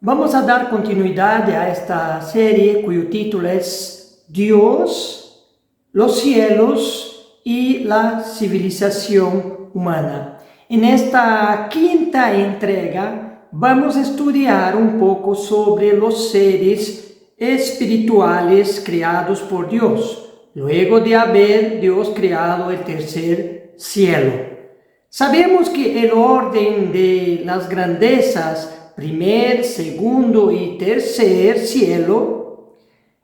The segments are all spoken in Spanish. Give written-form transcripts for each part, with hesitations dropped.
Vamos a dar continuidad a esta serie cuyo título es Dios, los cielos y la civilización humana. En esta quinta entrega vamos a estudiar un poco sobre los seres espirituales creados por Dios, luego de haber Dios creado el tercer cielo. Sabemos que el orden de las grandezas, primer, segundo y tercer cielo,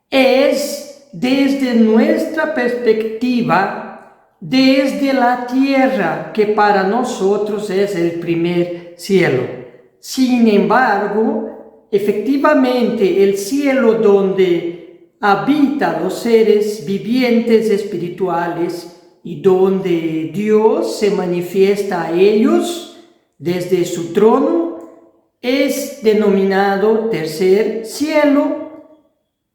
es desde nuestra perspectiva, desde la tierra, que para nosotros es el primer cielo. Sin embargo, efectivamente, el cielo donde habitan los seres vivientes espirituales y donde Dios se manifiesta a ellos desde su trono, es denominado tercer cielo,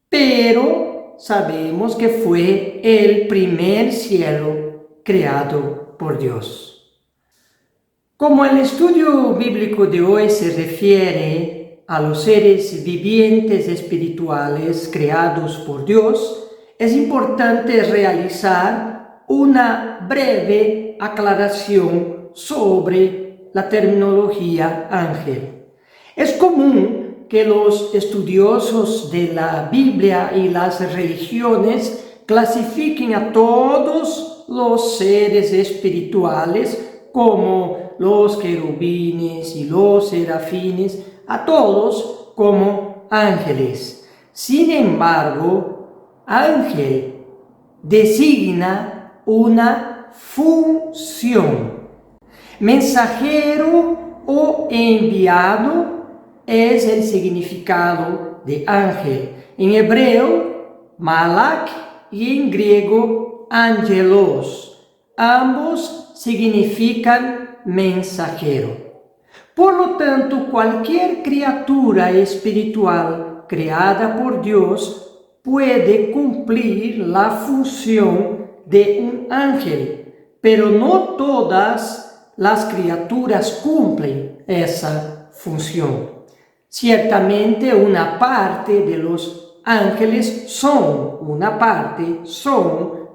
pero sabemos que fue el primer cielo creado por Dios. Como el estudio bíblico de hoy se refiere a los seres vivientes espirituales creados por Dios, es importante realizar una breve aclaración sobre la terminología ángel. Es común que los estudiosos de la Biblia y las religiones clasifiquen a todos los seres espirituales como los querubines y los serafines, a todos como ángeles. Sin embargo, ángel designa una función. Mensajero o enviado es el significado de ángel. En hebreo, malak, y en griego, angelos. Ambos significan mensajero. Por lo tanto, cualquier criatura espiritual creada por Dios puede cumplir la función de un ángel, pero no todas las criaturas cumplen esa función. Ciertamente una parte de los ángeles son,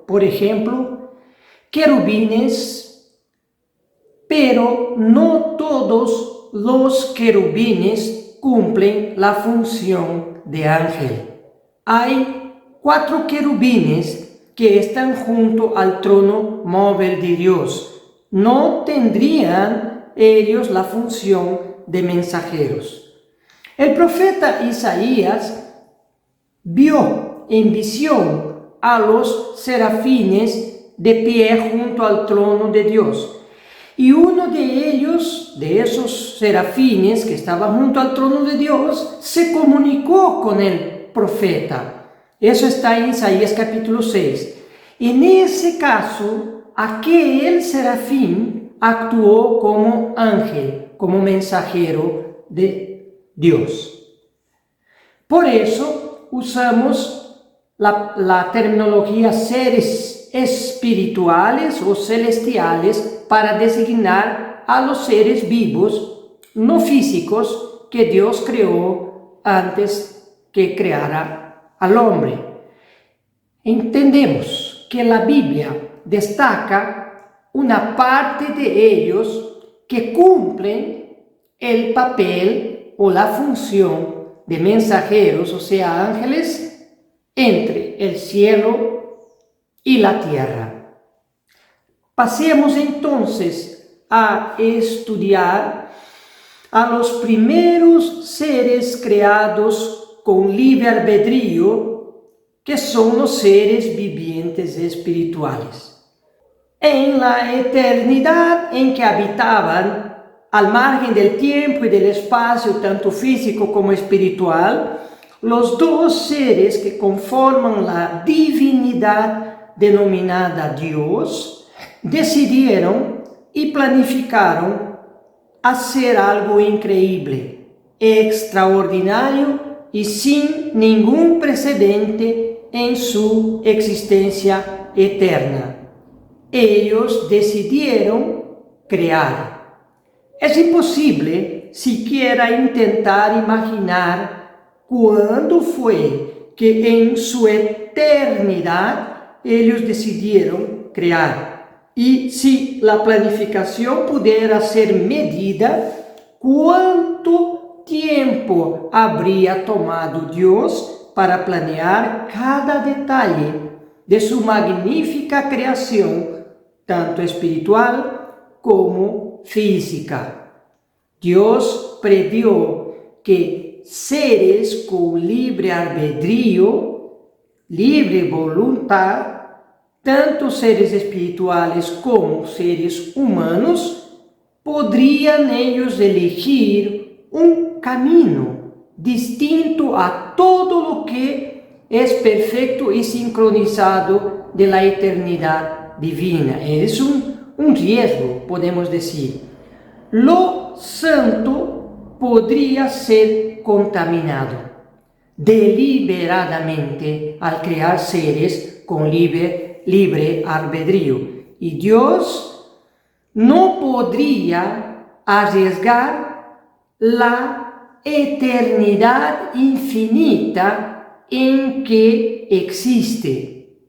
por ejemplo, querubines, pero no todos los querubines cumplen la función de ángel. Hay 4 querubines que están junto al trono móvil de Dios. No tendrían ellos la función de mensajeros. El profeta Isaías vio en visión a los serafines de pie junto al trono de Dios. Y uno de ellos, de esos serafines que estaba junto al trono de Dios, se comunicó con el profeta. Eso está en Isaías capítulo 6. En ese caso, aquel serafín actuó como ángel, como mensajero de Dios. Por eso usamos la terminología seres espirituales o celestiales para designar a los seres vivos, no físicos, que Dios creó antes que creara al hombre. Entendemos que la Biblia destaca una parte de ellos que cumplen el papel o la función de mensajeros, o sea, ángeles, entre el cielo y la tierra. Pasemos entonces a estudiar a los primeros seres creados con libre albedrío, que son los seres vivientes espirituales. En la eternidad en que habitaban, al margen del tiempo y del espacio, tanto físico como espiritual, los dos seres que conforman la divinidad denominada Dios, decidieron y planificaron hacer algo increíble, extraordinario y sin ningún precedente en su existencia eterna. Ellos decidieron crear. Es imposible siquiera intentar imaginar cuándo fue que en su eternidad ellos decidieron crear. Y si la planificación pudiera ser medida, ¿cuánto tiempo habría tomado Dios para planear cada detalle de su magnífica creación, tanto espiritual como física? Dios previó que seres con libre albedrío, libre voluntad, tanto seres espirituales como seres humanos, podrían ellos elegir un camino distinto a todo lo que es perfecto y sincronizado de la eternidad divina. Es un riesgo, podemos decir. Lo santo podría ser contaminado deliberadamente al crear seres con libre albedrío. Y Dios no podría arriesgar la eternidad infinita en que existe.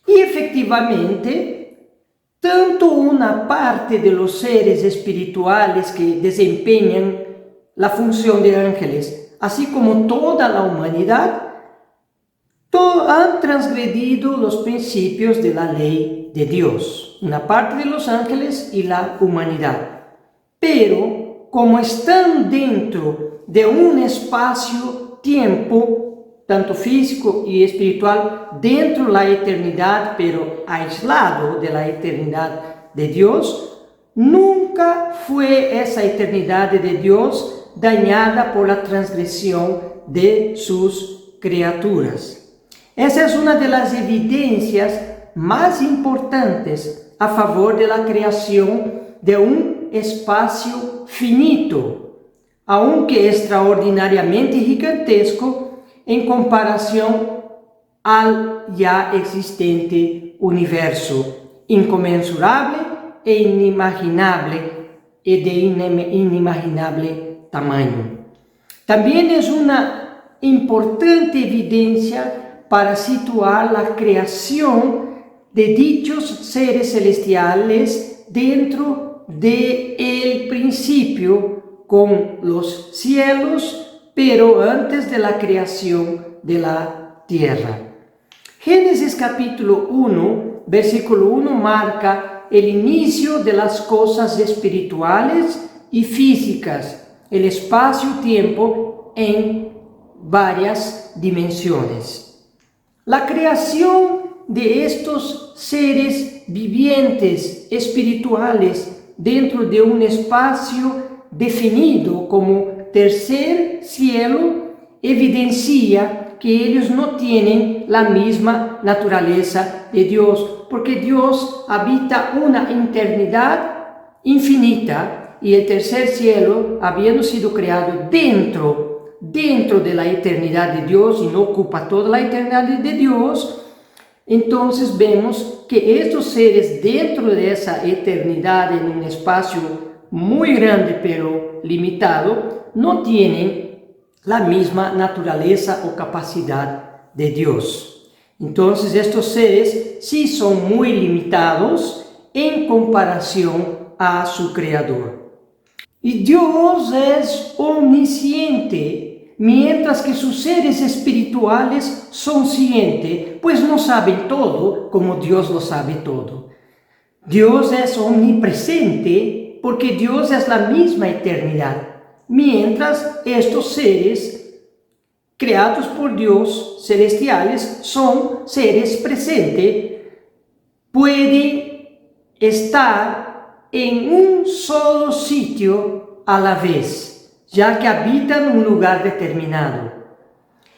Y efectivamente, tanto una parte de los seres espirituales que desempeñan la función de ángeles, así como toda la humanidad, han transgredido los principios de la ley de Dios, una parte de los ángeles y la humanidad. Pero como están dentro de un espacio-tiempo, tanto físico y espiritual, dentro de la eternidad, pero aislado de la eternidad de Dios, nunca fue esa eternidad de Dios dañada por la transgresión de sus criaturas. Esa es una de las evidencias más importantes a favor de la creación de un espacio finito, aunque extraordinariamente gigantesco en comparación al ya existente universo, inconmensurable e inimaginable y de inimaginable tamaño. También es una importante evidencia para situar la creación de dichos seres celestiales dentro del principio con los cielos, pero antes de la creación de la tierra. Génesis capítulo 1, versículo 1 marca el inicio de las cosas espirituales y físicas, el espacio-tiempo en varias dimensiones. La creación de estos seres vivientes espirituales dentro de un espacio definido como tercer cielo evidencia que ellos no tienen la misma naturaleza de Dios, porque Dios habita una eternidad infinita y el tercer cielo, habiendo sido creado dentro de la eternidad de Dios y no ocupa toda la eternidad de Dios, entonces vemos que estos seres dentro de esa eternidad en un espacio muy grande pero limitado, no tienen la misma naturaleza o capacidad de Dios. Entonces estos seres sí son muy limitados en comparación a su Creador. Y Dios es omnisciente, mientras que sus seres espirituales son cientes, pues no saben todo como Dios lo sabe todo. Dios es omnipresente porque Dios es la misma eternidad, mientras estos seres creados por Dios, celestiales, son seres presentes, pueden estar en un solo sitio a la vez, ya que habitan un lugar determinado.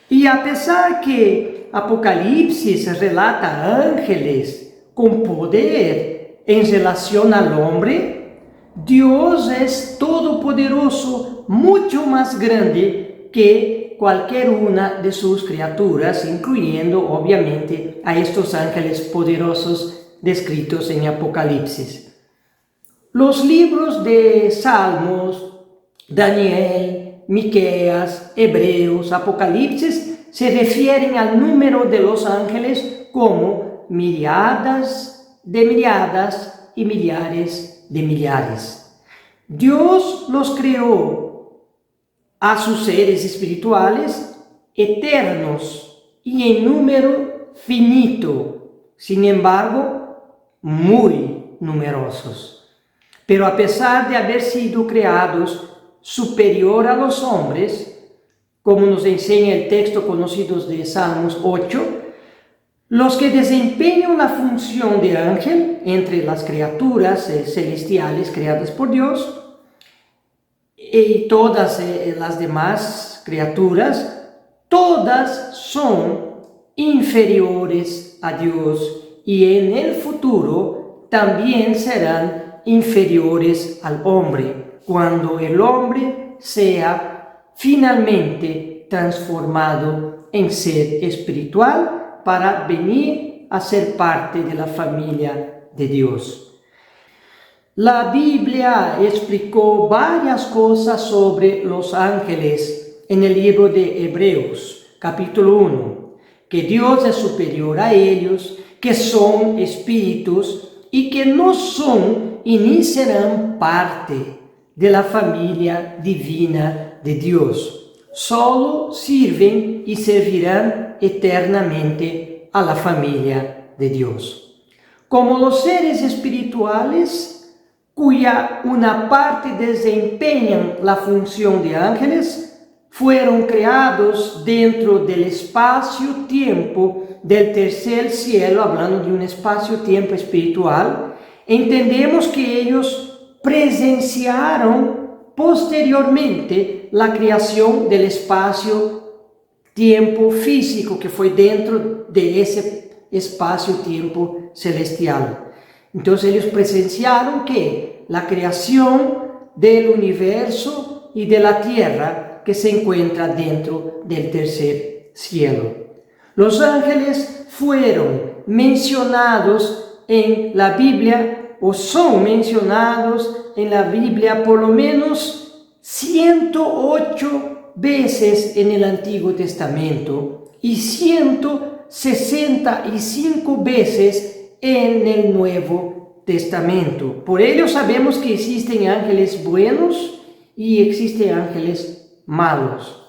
Y a pesar que Apocalipsis relata ángeles con poder en relación al hombre, Dios es todopoderoso, mucho más grande que cualquier una de sus criaturas, incluyendo obviamente a estos ángeles poderosos descritos en Apocalipsis. Los libros de Salmos, Daniel, Miqueas, Hebreos, Apocalipsis se refieren al número de los ángeles como miriadas de miriadas y millares de millares. Dios los creó a sus seres espirituales eternos y en número finito, sin embargo, muy numerosos. Pero a pesar de haber sido creados superior a los hombres, como nos enseña el texto conocido de Salmos 8, los que desempeñan la función de ángel entre las criaturas celestiales creadas por Dios y todas las demás criaturas, todas son inferiores a Dios y en el futuro también serán inferiores al hombre, cuando el hombre sea finalmente transformado en ser espiritual para venir a ser parte de la familia de Dios. La Biblia explicó varias cosas sobre los ángeles en el libro de Hebreos, capítulo 1, que Dios es superior a ellos, que son espíritus y que no son y ni serán parte de la familia divina de Dios. Solo sirven y servirán eternamente a la familia de Dios. Como los seres espirituales, cuya una parte desempeñan la función de ángeles, fueron creados dentro del espacio-tiempo del tercer cielo, hablando de un espacio-tiempo espiritual, entendemos que ellos presenciaron posteriormente la creación del espacio-tiempo físico que fue dentro de ese espacio-tiempo celestial. Entonces ellos presenciaron que la creación del universo y de la tierra que se encuentra dentro del tercer cielo. Los ángeles fueron mencionados en la Biblia o son mencionados en la Biblia por lo menos 108 veces en el Antiguo Testamento y 165 veces en el Nuevo Testamento. Por ello sabemos que existen ángeles buenos y existen ángeles malos.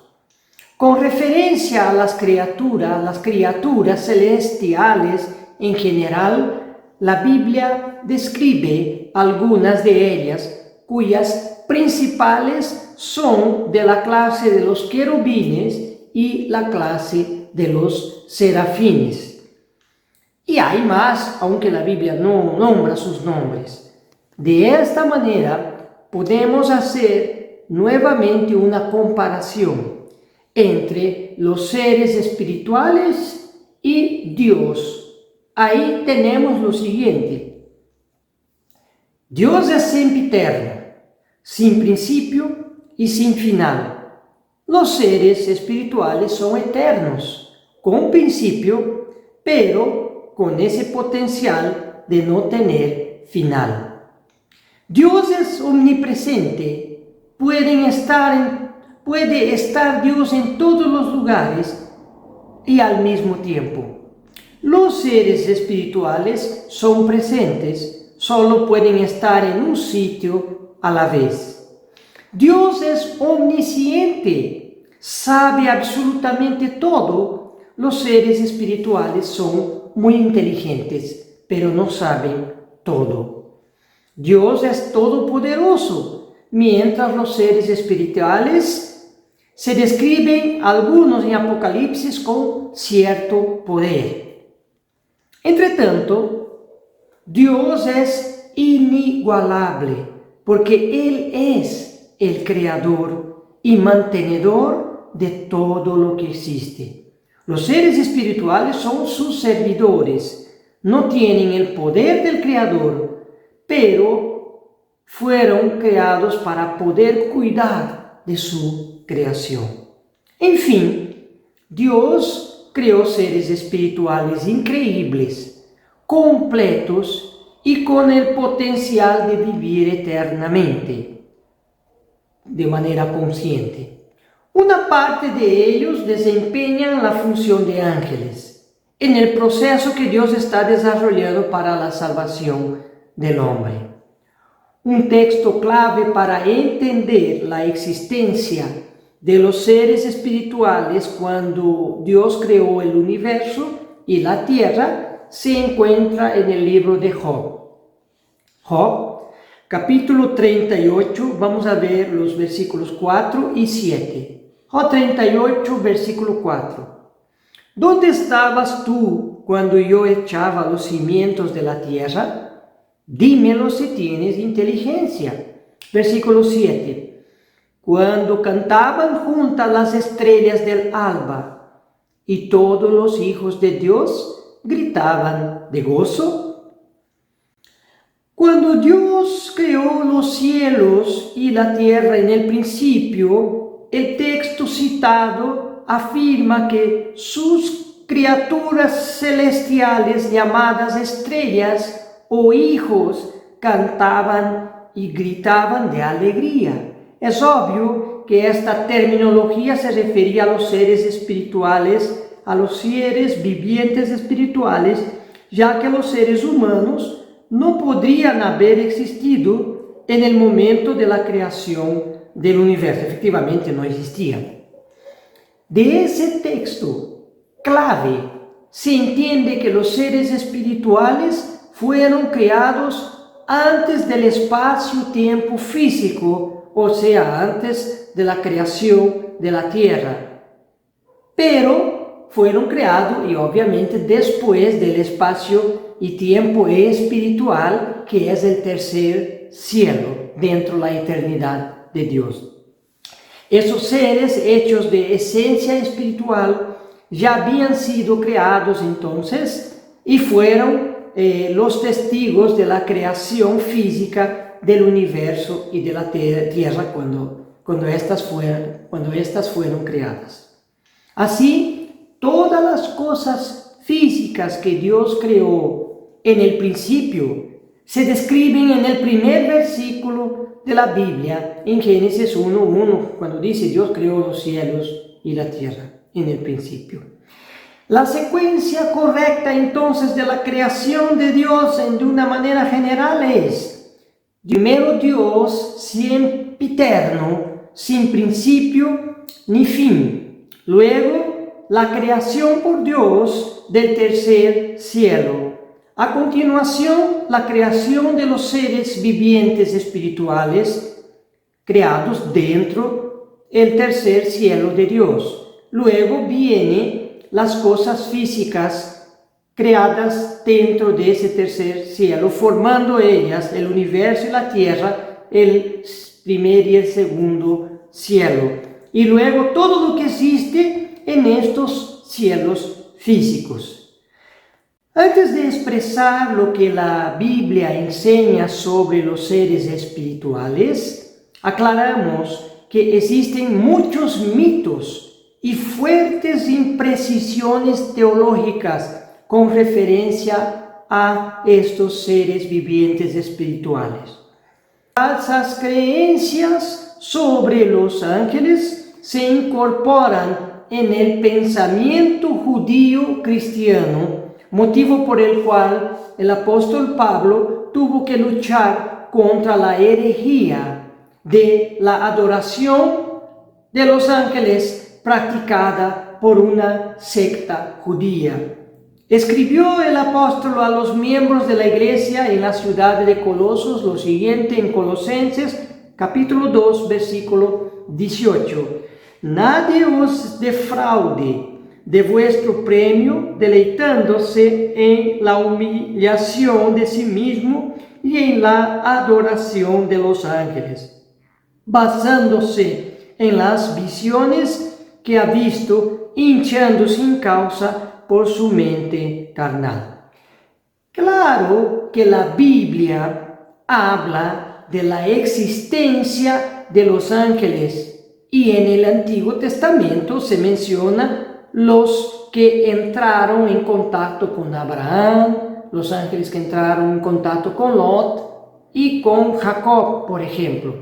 Con referencia a las criaturas celestiales en general, la Biblia describe algunas de ellas, cuyas principales son de la clase de los querubines y la clase de los serafines. Y hay más, aunque la Biblia no nombra sus nombres. De esta manera, podemos hacer nuevamente una comparación entre los seres espirituales y Dios. Ahí tenemos lo siguiente: Dios es sempiterno, sin principio y sin final. Los seres espirituales son eternos, con principio, pero con ese potencial de no tener final. Dios es omnipresente, puede estar Dios en todos los lugares y al mismo tiempo. Los seres espirituales son presentes, solo pueden estar en un sitio a la vez. Dios es omnisciente, sabe absolutamente todo. Los seres espirituales son muy inteligentes, pero no saben todo. Dios es todopoderoso, mientras los seres espirituales se describen algunos en Apocalipsis con cierto poder. Entre tanto, Dios es inigualable, porque Él es el creador y mantenedor de todo lo que existe. Los seres espirituales son sus servidores, no tienen el poder del creador, pero fueron creados para poder cuidar de su creación. En fin, Dios creó seres espirituales increíbles, completos y con el potencial de vivir eternamente. de manera consciente. Una parte de ellos desempeñan la función de ángeles en el proceso que Dios está desarrollando para la salvación del hombre. Un texto clave para entender la existencia de los seres espirituales cuando Dios creó el universo y la tierra se encuentra en el libro de Job. Job, capítulo 38, vamos a ver los versículos 4 y 7. Job 38, versículo 4. ¿Dónde estabas tú cuando yo echaba los cimientos de la tierra? Dímelo si tienes inteligencia. Versículo 7. Cuando cantaban juntas las estrellas del alba y todos los hijos de Dios gritaban de gozo. Cuando Dios creó los cielos y la tierra en el principio, el texto citado afirma que sus criaturas celestiales llamadas estrellas o hijos cantaban y gritaban de alegría. Es obvio que esta terminología se refería a los seres espirituales, a los seres vivientes espirituales, ya que los seres humanos no podrían haber existido en el momento de la creación del universo. Efectivamente, no existían. De ese texto clave se entiende que los seres espirituales fueron creados antes del espacio-tiempo físico, o sea, antes de la creación de la tierra. Pero fueron creados y obviamente después del espacio y tiempo espiritual, que es el tercer cielo dentro de la eternidad de Dios. Esos seres hechos de esencia espiritual ya habían sido creados entonces y fueron los testigos de la creación física del universo y de la tierra cuando estas fueron creadas. Así, todas las cosas físicas que Dios creó en el principio se describen en el primer versículo de la Biblia, en Génesis 1:1, cuando dice Dios creó los cielos y la tierra en el principio. La secuencia correcta entonces de la creación de Dios de una manera general es: primero Dios sempiterno, sin principio ni fin. Luego la creación por Dios del tercer cielo. A continuación, la creación de los seres vivientes espirituales creados dentro del tercer cielo de Dios. Luego viene las cosas físicas creadas dentro de ese tercer cielo, formando ellas el universo y la tierra, el primer y el segundo cielo. Y luego todo lo que existe en estos cielos físicos. Antes de expresar lo que la Biblia enseña sobre los seres espirituales, aclaramos que existen muchos mitos y fuertes imprecisiones teológicas con referencia a estos seres vivientes espirituales. Falsas creencias sobre los ángeles se incorporan en el pensamiento judío cristiano, motivo por el cual el apóstol Pablo tuvo que luchar contra la herejía de la adoración de los ángeles practicada por una secta judía. Escribió el apóstol a los miembros de la iglesia en la ciudad de Colosos lo siguiente en Colosenses capítulo 2 versículo 18: Nadie os defraude de vuestro premio, deleitándose en la humillación de sí mismo y en la adoración de los ángeles, basándose en las visiones que ha visto, hinchando sin causa por su mente carnal. Claro que la Biblia habla de la existencia de los ángeles y en el Antiguo Testamento se menciona los que entraron en contacto con Abraham, los ángeles que entraron en contacto con Lot y con Jacob, por ejemplo.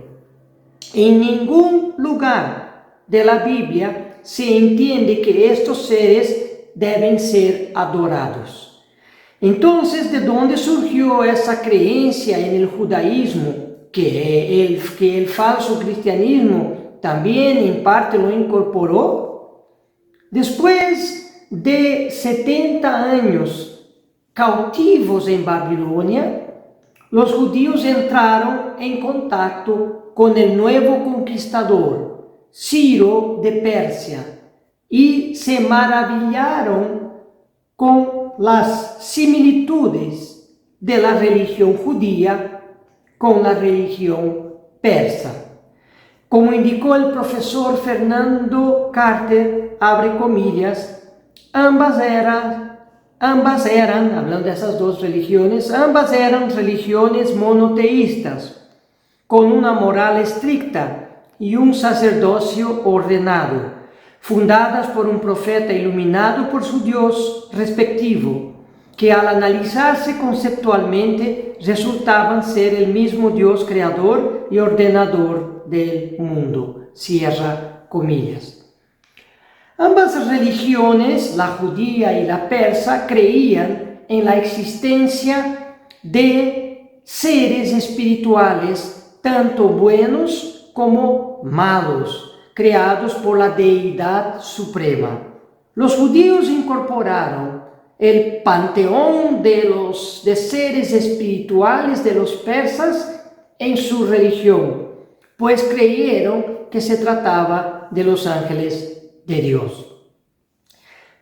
En ningún lugar de la Biblia se entiende que estos seres deben ser adorados. Entonces, ¿de dónde surgió esa creencia en el judaísmo que el falso cristianismo también en parte lo incorporó? Después de 70 años cautivos en Babilonia, los judíos entraron en contacto con el nuevo conquistador, Ciro de Persia, y se maravillaron con las similitudes de la religión judía con la religión persa. Como indicó el profesor Fernando Carter, abre comillas, ambas eran, hablando de esas dos religiones, ambas eran religiones monoteístas, con una moral estricta y un sacerdocio ordenado, fundadas por un profeta iluminado por su Dios respectivo, que al analizarse conceptualmente resultaban ser el mismo Dios creador y ordenador del mundo. Cierra comillas. Ambas religiones, la judía y la persa, creían en la existencia de seres espirituales, tanto buenos como malos, creados por la deidad suprema. Los judíos incorporaron el panteón de seres espirituales de los persas en su religión, pues creyeron que se trataba de los ángeles de Dios.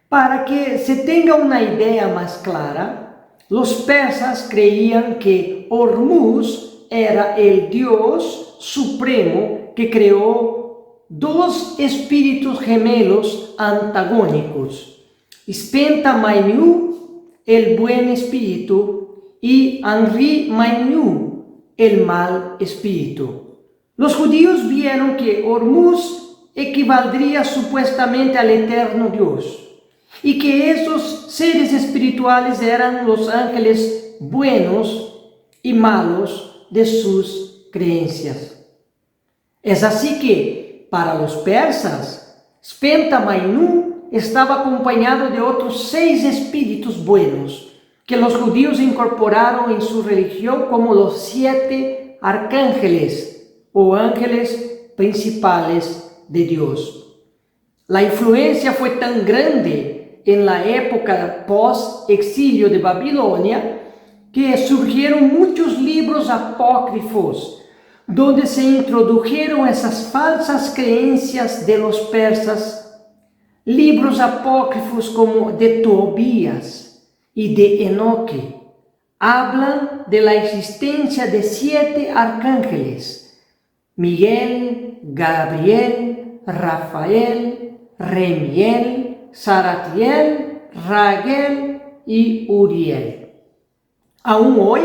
Para que se tenga una idea más clara, los persas creían que Hormuz era el Dios supremo que creó dos espíritus gemelos antagónicos, Spenta Mainyu, el buen espíritu, y Henri Mainyu, el mal espíritu. Los judíos vieron que Hormuz equivaldría supuestamente al eterno Dios, y que esos seres espirituales eran los ángeles buenos y malos de sus creencias. Es así que, para los persas, Spenta Mainyu estaba acompañado de otros 6 espíritus buenos, que los judíos incorporaron en su religión como los 7 arcángeles o ángeles principales de Dios. La influencia fue tan grande en la época post-exilio de Babilonia que surgieron muchos libros apócrifos donde se introdujeron esas falsas creencias de los persas. Libros apócrifos como de Tobías y de Enoque hablan de la existencia de 7 arcángeles: Miguel, Gabriel, Rafael, Remiel, Saratiel, Raguel y Uriel. Aún hoy,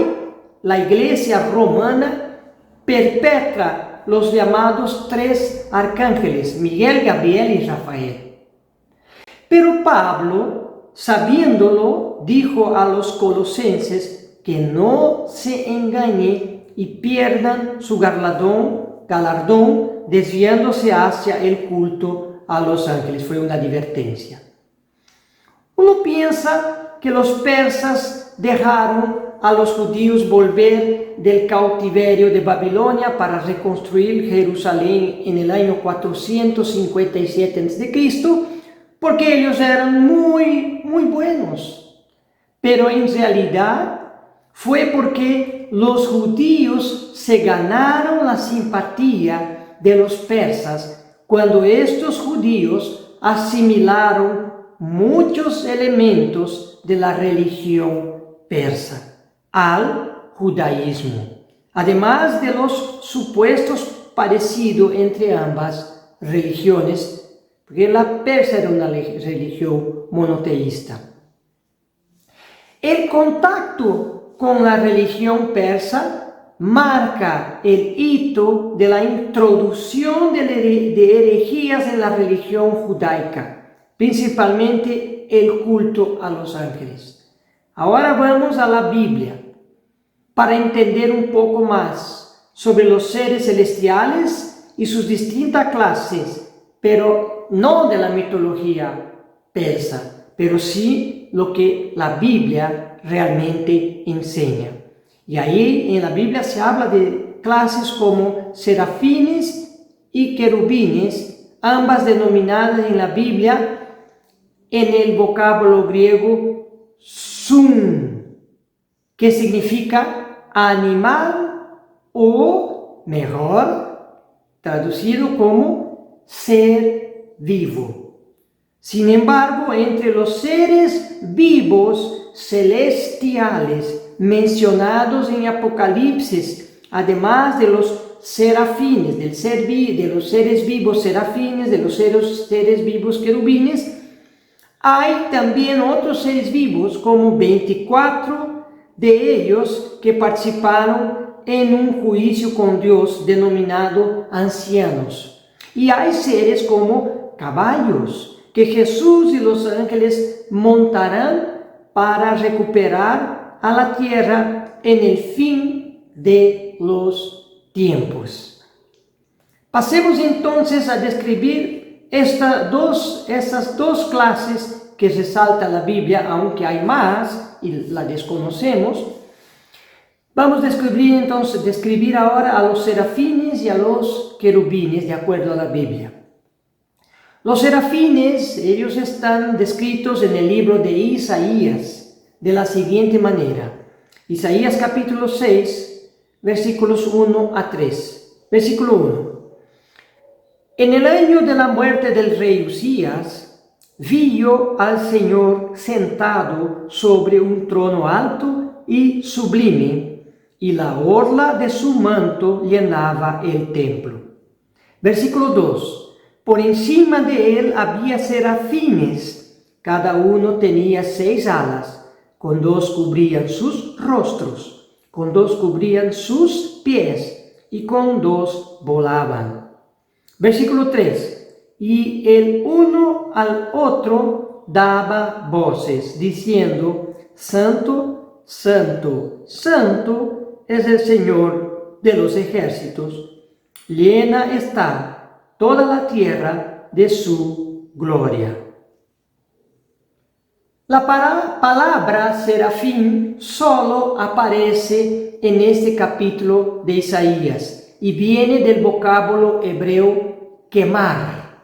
la Iglesia romana perpetra los llamados 3 arcángeles, Miguel, Gabriel y Rafael. Pero Pablo, sabiéndolo, dijo a los colosenses que no se engañen y pierdan su galardón desviándose hacia el culto a los ángeles. Fue una advertencia. Uno piensa que los persas dejaron a los judíos volver del cautiverio de Babilonia para reconstruir Jerusalén en el año 457 a.C., porque ellos eran muy buenos. Pero en realidad fue porque los judíos se ganaron la simpatía de los persas cuando estos judíos asimilaron muchos elementos de la religión persa al judaísmo, además de los supuestos parecidos entre ambas religiones, porque la persa era una religión monoteísta. El contacto con la religión persa marca el hito de la introducción de herejías en la religión judaica, principalmente el culto a los ángeles. Ahora vamos a la Biblia para entender un poco más sobre los seres celestiales y sus distintas clases, pero no de la mitología persa, pero sí lo que la Biblia realmente enseña. Y ahí en la Biblia se habla de clases como serafines y querubines, ambas denominadas en la Biblia en el vocablo griego sun, que significa animal o, mejor, traducido como ser vivo. Sin embargo, entre los seres vivos celestiales mencionados en Apocalipsis, además de los serafines, de los seres vivos serafines, de los seres vivos querubines, hay también otros seres vivos, como 24 de ellos que participaron en un juicio con Dios denominado ancianos. Y hay seres como caballos, que Jesús y los ángeles montarán para recuperar a la tierra en el fin de los tiempos. Pasemos entonces a describir esas dos clases que resalta la Biblia, aunque hay más y la desconocemos. Vamos a describir ahora a los serafines y a los querubines de acuerdo a la Biblia. Los serafines, ellos están descritos en el libro de Isaías de la siguiente manera. Isaías capítulo 6, versículos 1 a 3. Versículo 1. En el año de la muerte del rey Usías, vi yo al Señor sentado sobre un trono alto y sublime, y la orla de su manto llenaba el templo. Versículo 2. Por encima de él había serafines, cada uno tenía 6 alas, con 2 cubrían sus rostros, con 2 cubrían sus pies, y con 2 volaban. Versículo 3. Y el uno al otro daba voces, diciendo: Santo, Santo, Santo es el Señor de los ejércitos. Llena está toda la tierra de su gloria. La palabra serafín solo aparece en este capítulo de Isaías y viene del vocablo hebreo quemar,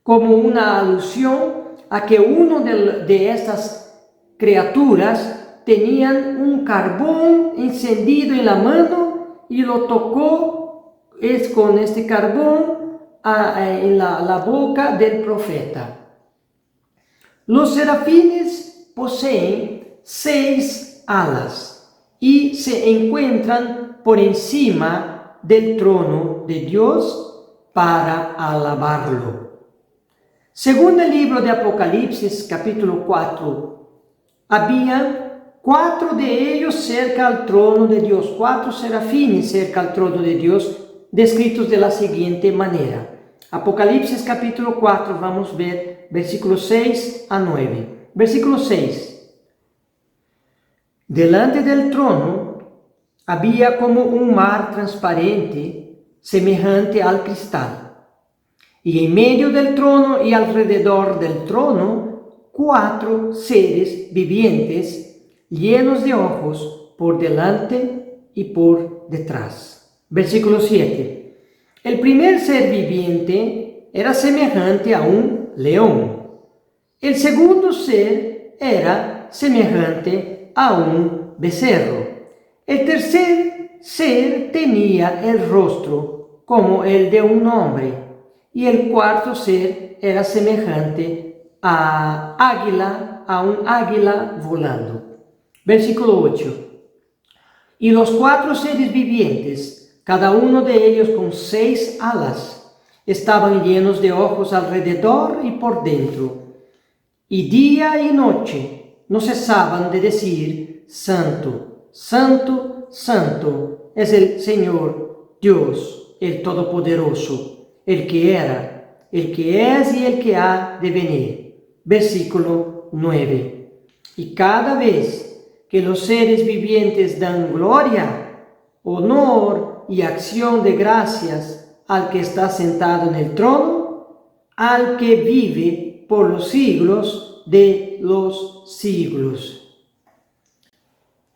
como una alusión a que uno de estas criaturas tenían un carbón encendido en la mano y lo tocó con este carbón en la boca del profeta. Los serafines poseen 6 alas y se encuentran por encima del trono de Dios para alabarlo. Según el libro de Apocalipsis capítulo 4, había 4 de ellos cerca al trono de Dios, 4 serafines cerca al trono de Dios, descritos de la siguiente manera. Apocalipsis capítulo 4, vamos a ver versículos 6 a 9. Versículo 6. Delante del trono había como un mar transparente, semejante al cristal. Y en medio del trono y alrededor del trono, 4 seres vivientes, llenos de ojos por delante y por detrás. Versículo 7. El primer ser viviente era semejante a un león. El segundo ser era semejante a un becerro. El tercer ser tenía el rostro como el de un hombre. Y el cuarto ser era semejante a un águila volando. Versículo 8. Y los 4 seres vivientes, cada uno de ellos con 6 alas, estaban llenos de ojos alrededor y por dentro. Y día y noche no cesaban de decir: Santo, Santo, Santo es el Señor Dios, el Todopoderoso, el que era, el que es y el que ha de venir. Versículo 9. Y cada vez que los seres vivientes dan gloria, honor y acción de gracias al que está sentado en el trono, al que vive por los siglos de los siglos.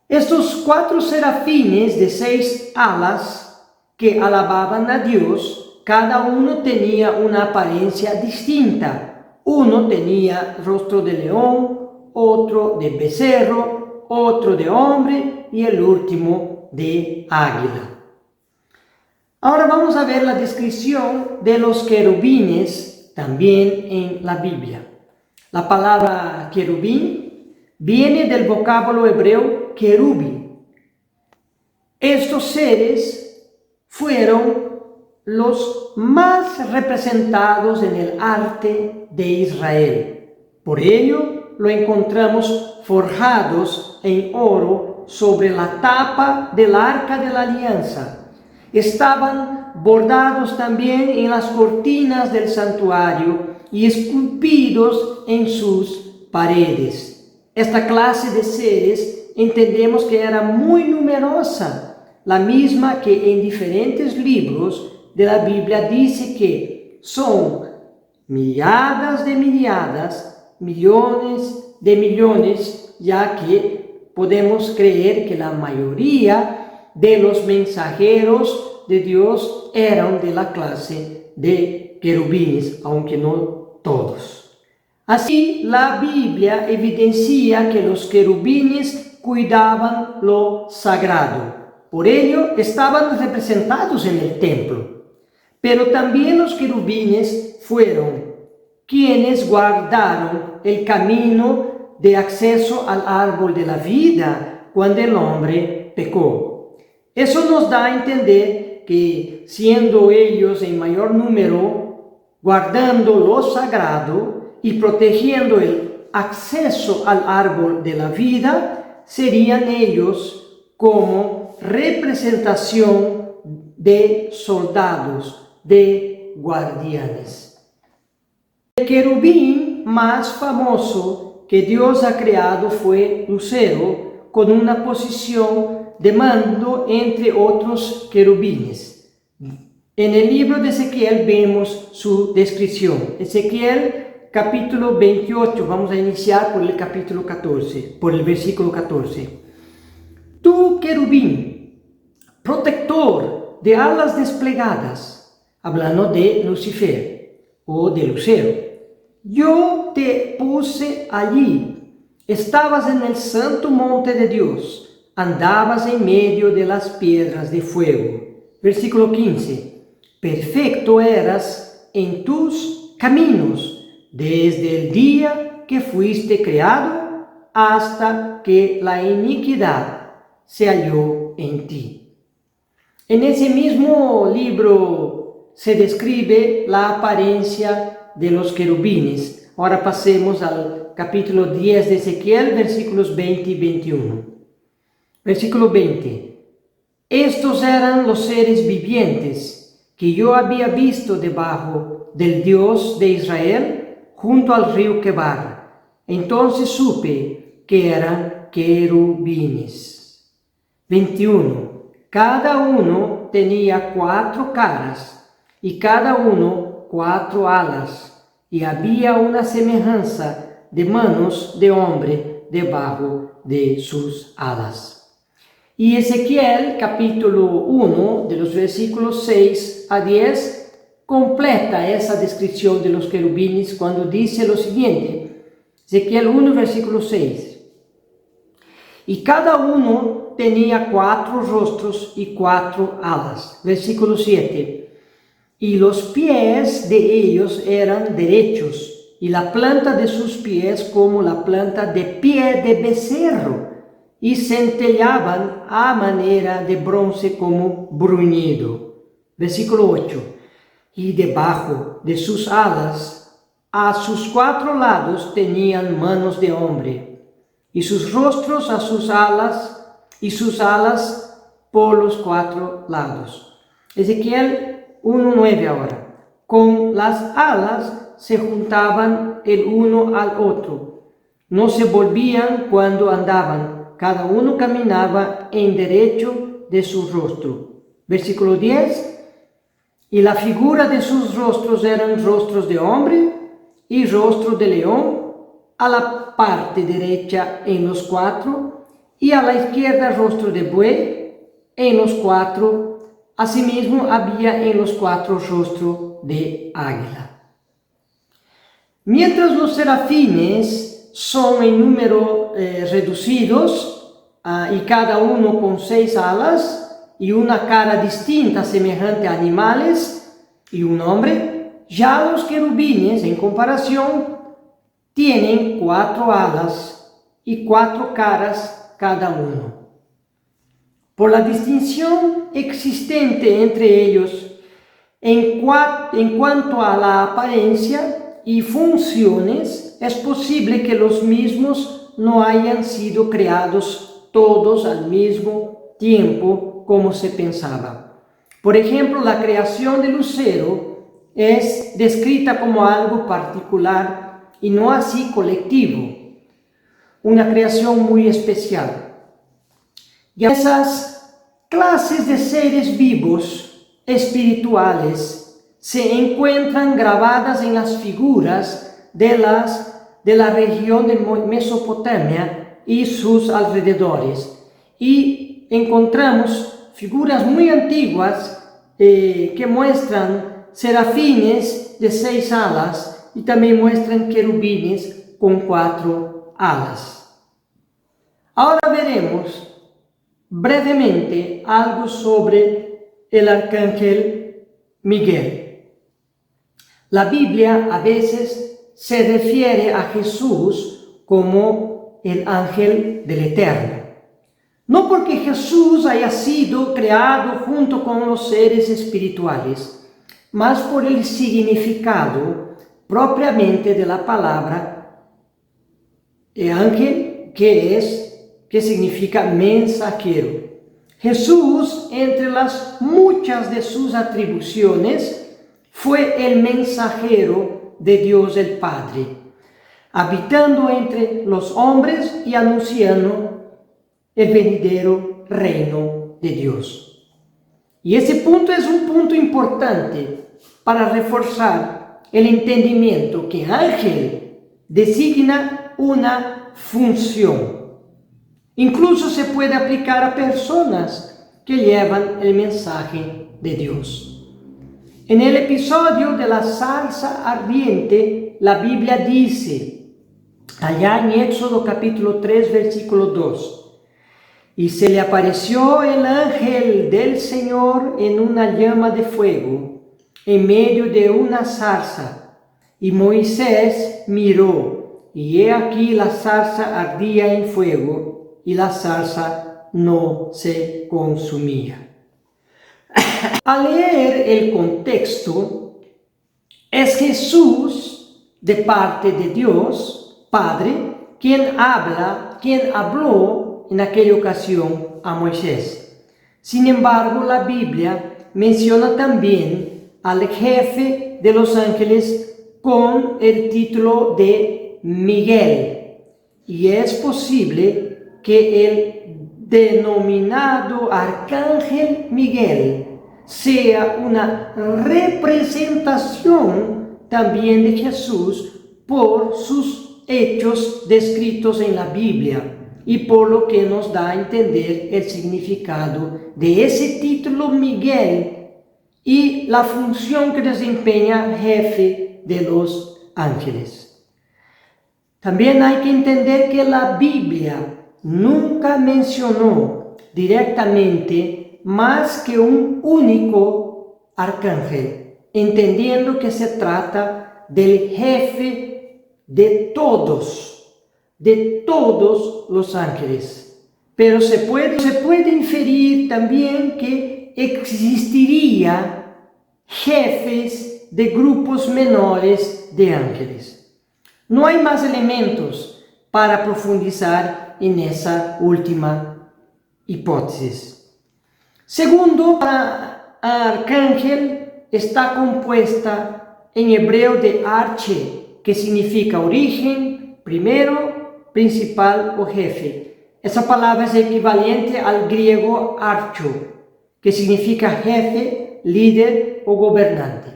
Estos 4 serafines de 6 alas que alababan a Dios, cada uno tenía una apariencia distinta. Uno tenía rostro de león, otro de becerro, otro de hombre y el último de águila. Ahora vamos a ver la descripción de los querubines también en la Biblia. La palabra querubín viene del vocablo hebreo querubín. Estos seres fueron los más representados en el arte de Israel. Por ello, lo encontramos forjados en oro sobre la tapa del Arca de la Alianza. Estaban bordados también en las cortinas del santuario y esculpidos en sus paredes. Esta clase de seres entendemos que era muy numerosa, la misma que en diferentes libros de la Biblia dice que son milladas de milladas, millones de millones, ya que podemos creer que la mayoría de los mensajeros de Dios eran de la clase de querubines, aunque no todos. Así, la Biblia evidencia que los querubines cuidaban lo sagrado. Por ello, estaban representados en el templo. Pero también los querubines fueron quienes guardaron el camino de acceso al árbol de la vida cuando el hombre pecó. Eso nos da a entender que, siendo ellos en mayor número, guardando lo sagrado y protegiendo el acceso al árbol de la vida, serían ellos como representación de soldados, de guardianes. El querubín más famoso que Dios ha creado fue Lucero, con una posición de mando entre otros querubines. En el libro de Ezequiel vemos su descripción. Ezequiel capítulo 28, vamos a iniciar por el capítulo 14, por el versículo 14. Tú, querubín, protector de alas desplegadas, hablando de Lucifer o de Lucero, yo te puse allí, estabas en el santo monte de Dios, andabas en medio de las piedras de fuego. Versículo 15. Perfecto eras en tus caminos, desde el día que fuiste creado hasta que la iniquidad se halló en ti. En ese mismo libro se describe la apariencia de los querubines. Ahora pasemos al capítulo 10 de Ezequiel, versículos 20 y 21. Versículo 20. Estos eran los seres vivientes que yo había visto debajo del Dios de Israel junto al río Quebar. Entonces supe que eran querubines. 21. Cada uno tenía 4 caras y cada uno 4 alas, y había una semejanza de manos de hombre debajo de sus alas. Y Ezequiel capítulo 1, de los versículos 6 a 10, completa esa descripción de los querubines cuando dice lo siguiente. Ezequiel 1, versículo 6. Y cada uno tenía 4 rostros y 4 alas. Versículo 7. Y los pies de ellos eran derechos, y la planta de sus pies como la planta de pie de becerro, y centelleaban a manera de bronce como bruñido. Versículo 8. Y debajo de sus alas, a sus 4 lados tenían manos de hombre, y sus rostros a sus alas, y sus alas por los 4 lados. Ezequiel 1:9 ahora. Con las alas se juntaban el uno al otro, no se volvían cuando andaban, cada uno caminaba en derecho de su rostro. Versículo 10. y la figura de sus rostros eran rostros de hombre y rostro de león, a la parte derecha en los 4, y a la izquierda rostro de buey en los 4. Asimismo había en los 4 rostro de águila. Mientras los serafines son en número reducidos, y cada uno con 6 alas y una cara distinta semejante a animales y un hombre, ya los querubines en comparación tienen 4 alas y 4 caras cada uno. Por la distinción existente entre ellos en cuanto a la apariencia y funciones, es posible que los mismos no hayan sido creados todos al mismo tiempo como se pensaba. Por ejemplo, la creación del lucero es descrita como algo particular y no así colectivo, una creación muy especial. Y esas clases de seres vivos espirituales se encuentran grabadas en las figuras de la región de Mesopotamia y sus alrededores. Y encontramos figuras muy antiguas que muestran serafines de 6 alas y también muestran querubines con 4 alas. Ahora veremos brevemente algo sobre el arcángel Miguel. La Biblia a veces se refiere a Jesús como el ángel del Eterno. No porque Jesús haya sido creado junto con los seres espirituales, mas por el significado propiamente de la palabra ángel, que significa mensajero. Jesús, entre las muchas de sus atribuciones, fue el mensajero de Dios el Padre, habitando entre los hombres y anunciando el venidero reino de Dios. Y ese punto es un punto importante para reforzar el entendimiento que ángel designa una función. Incluso se puede aplicar a personas que llevan el mensaje de Dios. En el episodio de la zarza ardiente, la Biblia dice, allá en Éxodo capítulo 3, versículo 2, y se le apareció el ángel del Señor en una llama de fuego, en medio de una zarza, y Moisés miró, y he aquí la zarza ardía en fuego, y la zarza no se consumía. Al leer el contexto, es Jesús, de parte de Dios, Padre, quien habló en aquella ocasión a Moisés. Sin embargo, la Biblia menciona también al jefe de los ángeles con el título de Miguel, y es posible que el denominado arcángel Miguel sea una representación también de Jesús por sus hechos descritos en la Biblia y por lo que nos da a entender el significado de ese título Miguel y la función que desempeña jefe de los ángeles. También hay que entender que la Biblia nunca mencionó directamente más que un único arcángel, entendiendo que se trata del jefe de todos los ángeles. Pero se puede inferir también que existiría jefes de grupos menores de ángeles. No hay más elementos para profundizar en esa última hipótesis. Segundo, la arcángel está compuesta en hebreo de arche, que significa origen, primero, principal o jefe. Esa palabra es equivalente al griego archo, que significa jefe líder o gobernante.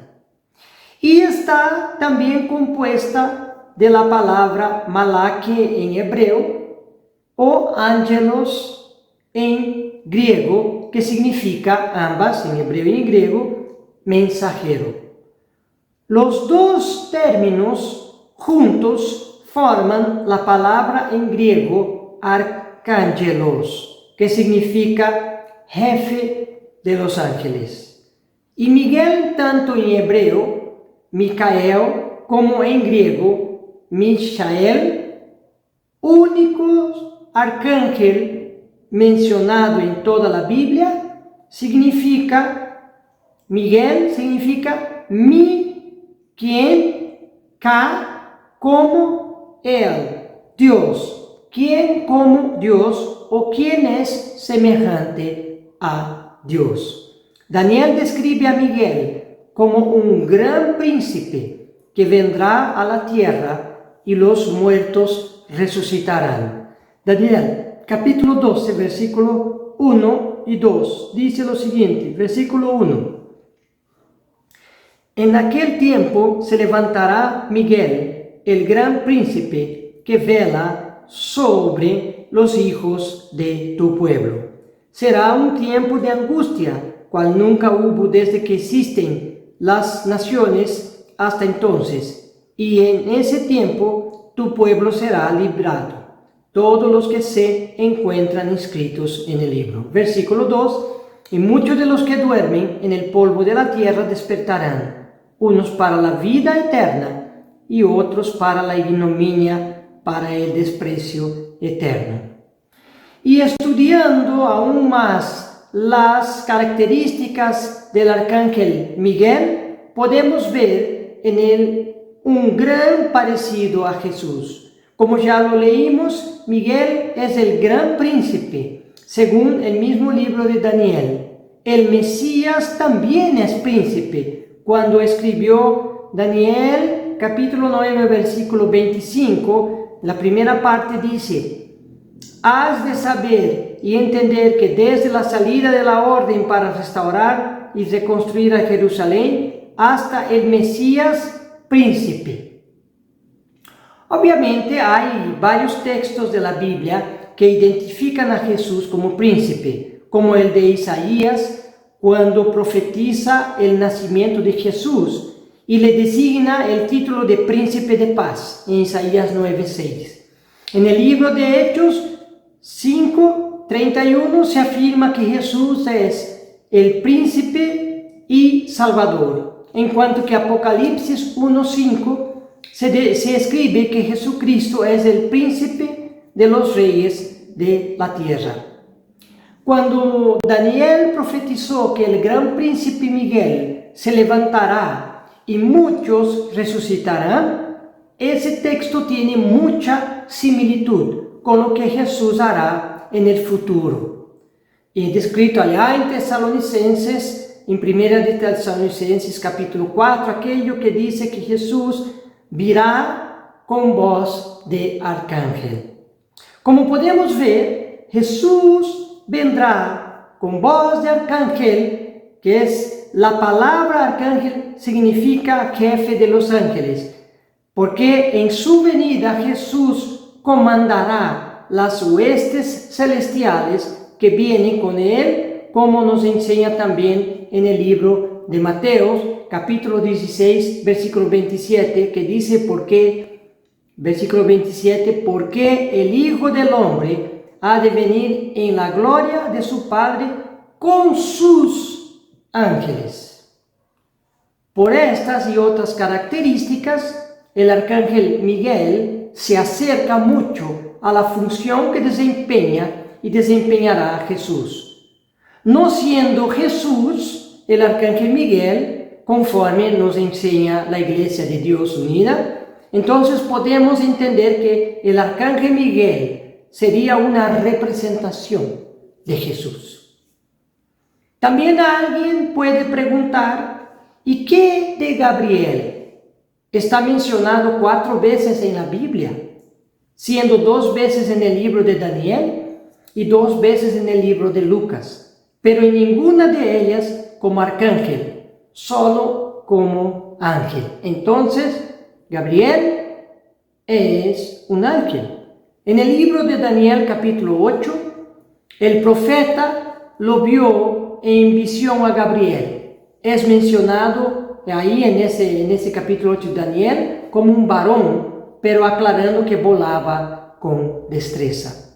Y está también compuesta de la palabra malaki en hebreo o ángelos en griego, que significa ambas, en hebreo y en griego, mensajero. Los dos términos juntos forman la palabra en griego arcángelos, que significa jefe de los ángeles. Y Miguel, tanto en hebreo, Micael, como en griego, Mishael, único arcángel mencionado en toda la Biblia, Miguel significa quien, como él, Dios, quien como Dios o quien es semejante a Dios. Daniel describe a Miguel como un gran príncipe que vendrá a la tierra y los muertos resucitarán. Daniel, capítulo 12, versículo 1 y 2, dice lo siguiente, versículo 1. En aquel tiempo se levantará Miguel, el gran príncipe que vela sobre los hijos de tu pueblo. Será un tiempo de angustia, cual nunca hubo desde que existen las naciones hasta entonces, y en ese tiempo tu pueblo será librado, todos los que se encuentran inscritos en el libro. Versículo 2, y muchos de los que duermen en el polvo de la tierra despertarán, unos para la vida eterna y otros para la ignominia, para el desprecio eterno. Y estudiando aún más las características del arcángel Miguel, podemos ver en él un gran parecido a Jesús. Como ya lo leímos, Miguel es el gran príncipe, según el mismo libro de Daniel. El Mesías también es príncipe. Cuando escribió Daniel, capítulo 9, versículo 25, la primera parte dice: has de saber y entender que desde la salida de la orden para restaurar y reconstruir a Jerusalén hasta el Mesías príncipe. Obviamente hay varios textos de la Biblia que identifican a Jesús como príncipe, como el de Isaías, cuando profetiza el nacimiento de Jesús y le designa el título de príncipe de paz en Isaías 9:6. En el libro de Hechos 5:31 se afirma que Jesús es el príncipe y salvador, en cuanto que Apocalipsis 1:5 se escribe que Jesucristo es el príncipe de los reyes de la tierra. Cuando Daniel profetizó que el gran príncipe Miguel se levantará y muchos resucitarán, ese texto tiene mucha similitud con lo que Jesús hará en el futuro. Y descrito allá en Tesalonicenses, en 1 de Tesalonicenses capítulo 4, aquello que dice que Jesús virá con voz de arcángel. Como podemos ver, Jesús vendrá con voz de arcángel, que es la palabra arcángel, significa jefe de los ángeles, porque en su venida Jesús comandará las huestes celestiales que vienen con él, como nos enseña también en el libro de Mateo, capítulo 16, versículo 27, que dice versículo 27, porque el Hijo del Hombre ha de venir en la gloria de su Padre con sus ángeles. Por estas y otras características, el arcángel Miguel se acerca mucho a la función que desempeña y desempeñará Jesús. No siendo Jesús el arcángel Miguel, conforme nos enseña la Iglesia de Dios Unida, entonces podemos entender que el arcángel Miguel sería una representación de Jesús. También alguien puede preguntar, ¿y qué de Gabriel? Está mencionado 4 veces en la Biblia, siendo 2 veces en el libro de Daniel y 2 veces en el libro de Lucas, pero en ninguna de ellas como arcángel, solo como ángel. Entonces, Gabriel es un ángel. En el libro de Daniel capítulo 8, el profeta lo vio en visión a Gabriel. Es mencionado ahí en ese capítulo 8 de Daniel como un varón, pero aclarando que volaba con destreza.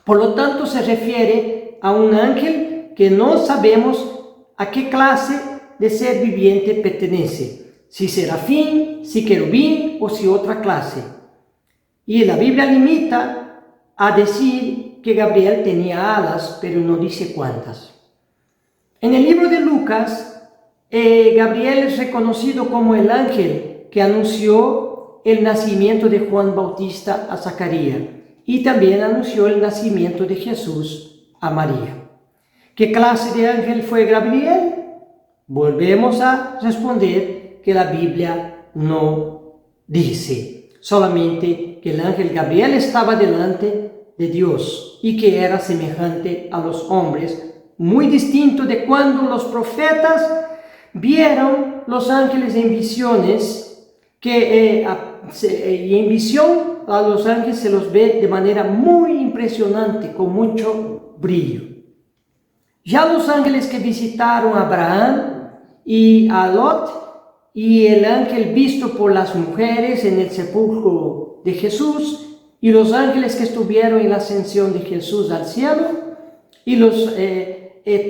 Por lo tanto, se refiere a un ángel que no sabemos a qué clase de ser viviente pertenece, si serafín, si querubín o si otra clase. Y la Biblia limita a decir que Gabriel tenía alas, pero no dice cuántas. En el libro de Lucas, Gabriel es reconocido como el ángel que anunció el nacimiento de Juan Bautista a Zacarías y también anunció el nacimiento de Jesús a María. ¿Qué clase de ángel fue Gabriel? Volvemos a responder que la Biblia no dice, solamente que el ángel Gabriel estaba delante de Dios y que era semejante a los hombres, muy distinto de cuando los profetas vieron los ángeles en visiones, y en visión a los ángeles se los ve de manera muy impresionante, con mucho brillo. Ya los ángeles que visitaron a Abraham y a Lot, y el ángel visto por las mujeres en el sepulcro de Jesús, y los ángeles que estuvieron en la ascensión de Jesús al cielo, y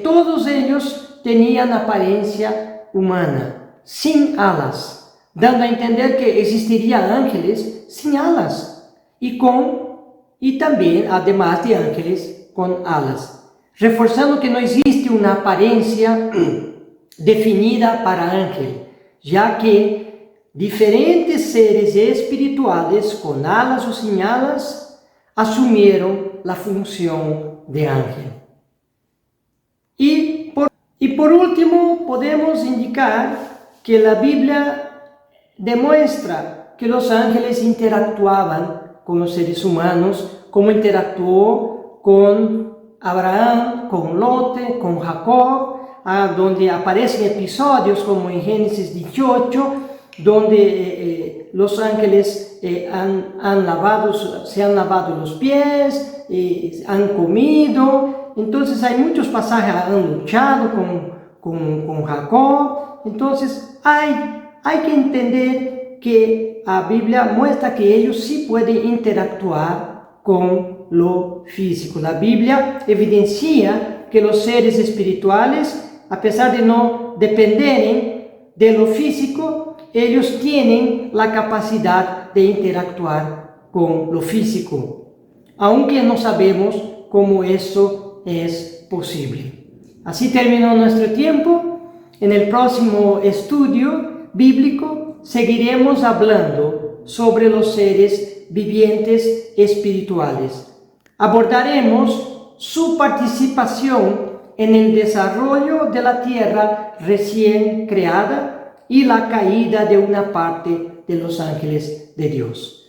todos ellos tenían apariencia humana, sin alas, dando a entender que existirían ángeles sin alas, y también, además de ángeles, con alas, reforzando que no existe una apariencia definida para ángel, ya que diferentes seres espirituales con alas o sin alas asumieron la función de ángel. Y por último, podemos indicar que la Biblia demuestra que los ángeles interactuaban con los seres humanos, como interactuó con Abraham, con Lot, con Jacob, donde aparecen episodios como en Génesis 18, donde los ángeles se han lavado los pies, han comido. Entonces hay muchos pasajes, han luchado con Jacob. Entonces hay que entender que la Biblia muestra que ellos sí pueden interactuar con lo físico. La Biblia evidencia que los seres espirituales, a pesar de no depender de lo físico, ellos tienen la capacidad de interactuar con lo físico, aunque no sabemos cómo eso es posible. Así terminó nuestro tiempo. En el próximo estudio bíblico seguiremos hablando sobre los seres vivientes espirituales. Abordaremos su participación en el desarrollo de la tierra recién creada y la caída de una parte de los ángeles de Dios.